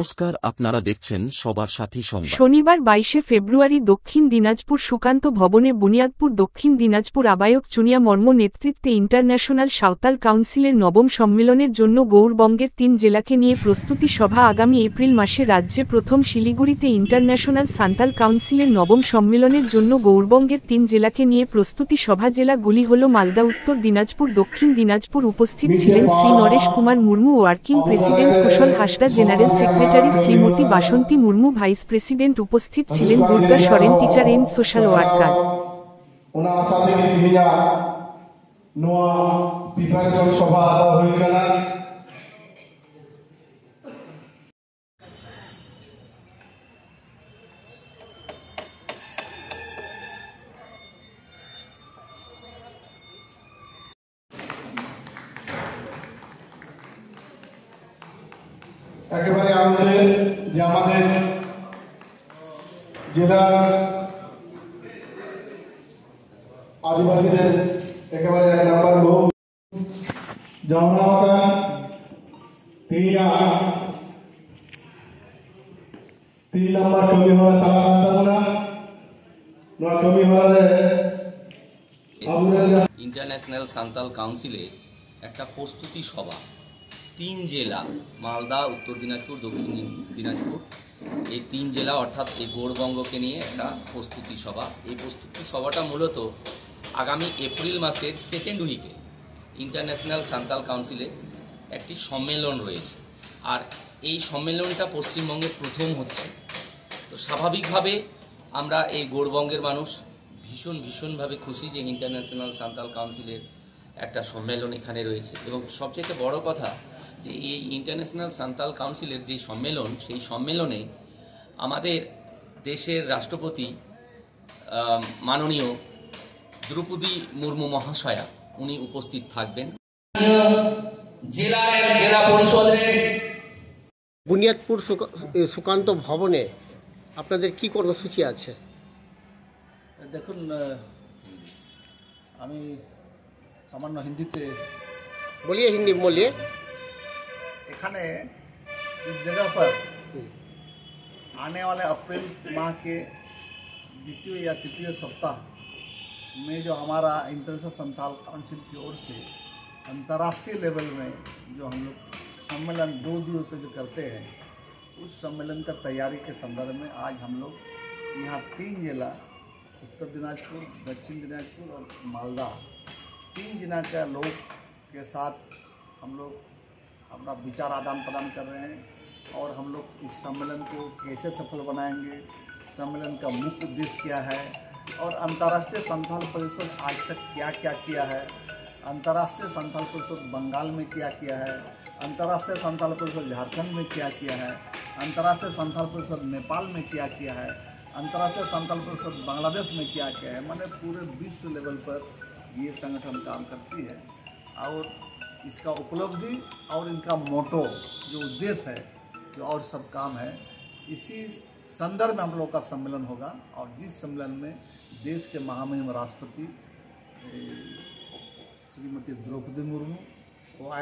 নমস্কার, আপনারা দেখছেন সবার সাথী সংবাদ। শনিবার 22 ফেব্রুয়ারি দক্ষিণ দিনাজপুর সুকান্ত ভবনে বুনিয়াদপুর দক্ষিণ দিনাজপুর আবায়ক চুনিয়া মর্ম নেতৃত্বে ইন্টারন্যাশনাল সাঁওতাল কাউন্সিলের নবম সম্মেলনের জন্য গৌড়বঙ্গের 3 জেলাকে নিয়ে প্রস্তুতি সভা। আগামী এপ্রিল মাসে রাজ্যে প্রথম শিলিগুড়িতে ইন্টারন্যাশনাল সাঁওতাল কাউন্সিলের নবম সম্মেলনের জন্য গৌড়বঙ্গের 3 জেলাকে নিয়ে প্রস্তুতি সভা। জেলাগুলি হল মালদা, উত্তর দিনাজপুর, দক্ষিণ দিনাজপুর। উপস্থিত ছিলেন শ্রী নরেশ কুমার মুর্মু, ওয়ার্কিং প্রেসিডেন্ট কুশল হাসদা, জেনারেল সেক্রেটারি শ্রীমতী বাসন্তী মুর্মু, ভাইস প্রেসিডেন্ট। উপস্থিত ছিলেন দুর্গা সরেন, টিচার এন্ড সোশ্যাল ওয়ার্কার। ওনা আশা থেকে তিহিনা নোয়া প্রিপারেশন সভা হয়ে গেল। একেবারে আনন্দের যে আমাদের জেলার আদিবাসীদের একেবারে 1 নম্বর লোক জামনাওয়াতা তিনিয়া 3 নম্বর কমি হওয়া চালানা নয় কমি হওয়ারে ইন্টারন্যাশনাল সাঁওতাল কাউন্সিলে একটা প্রস্তুতি সভা 3 জেলা মালদা, উত্তর দিনাজপুর, দক্ষিণ দিনাজপুর, এই 3 জেলা অর্থাৎ এই গৌড়বঙ্গকে নিয়ে একটা প্রস্তুতি সভা। এই প্রস্তুতি সভাটা মূলত আগামী এপ্রিল মাসের 2nd উইকে ইন্টারন্যাশনাল সাঁওতাল কাউন্সিলে একটি সম্মেলন রয়েছে, আর এই সম্মেলনটা পশ্চিমবঙ্গে প্রথম হচ্ছে। তো স্বাভাবিকভাবে আমরা এই গৌড়বঙ্গের মানুষ ভীষণভাবে খুশি যে ইন্টারন্যাশনাল সাঁওতাল কাউন্সিলের একটা সম্মেলন এখানে রয়েছে। এবং সবচেয়ে বড় কথা যে এই ইন্টারন্যাশনাল সাঁওতাল কাউন্সিলের যে সম্মেলন, সেই সম্মেলনে আমাদের দেশের রাষ্ট্রপতি মাননীয় দ্রৌপদী মুর্মু মহাশয়া উনি উপস্থিত থাকবেন। জেলা পরিষদের বুনিয়াদপুর সুকান্ত ভবনে আপনাদের কি কর্মসূচি আছে? দেখুন, আমি সামান্য হিন্দিতে बोलिए, हिंदी में बोलिए। एखाने इस जगह पर आने वाले अप्रैल माह के 2 या 3 सप्ताह में जो हमारा इंटरनेशनल साँवताल काउंसिल की ओर से अंतर्राष्ट्रीय लेवल में जो हम लोग सम्मेलन 2 दिवसीय जो करते हैं, उस सम्मेलन का तैयारी के संदर्भ में आज हम लोग यहाँ 3 जिला उत्तर दिनाजपुर, दक्षिण दिनाजपुर और मालदा, 3 जिला के लोग के साथ हम लोग अपना विचार आदान प्रदान कर रहे हैं। और हम लोग इस सम्मेलन को कैसे सफल बनाएंगे, सम्मेलन का मुख्य उद्देश्य क्या है, और अंतर्राष्ट्रीय साँवताल परिषद आज तक क्या क्या किया है, अंतर्राष्ट्रीय साँवताल परिषद बंगाल में क्या किया है, अंतर्राष्ट्रीय साँवताल परिषद झारखंड में क्या किया है, अंतर्राष्ट्रीय साँवताल परिषद नेपाल में क्या किया है, अंतर्राष्ट्रीय साँवताल परिषद बांग्लादेश में क्या किया है। माने पूरे विश्व लेवल पर ये संगठन काम करती है। और इसका उपलब्धि और इनका मोटो जो उद्देश्य है जो और सब काम है, इसी संदर्भ में हम लोग का सम्मेलन होगा। और जिस सम्मेलन में देश के महामहिम राष्ट्रपति श्रीमती द्रौपदी मुर्मू वो आए।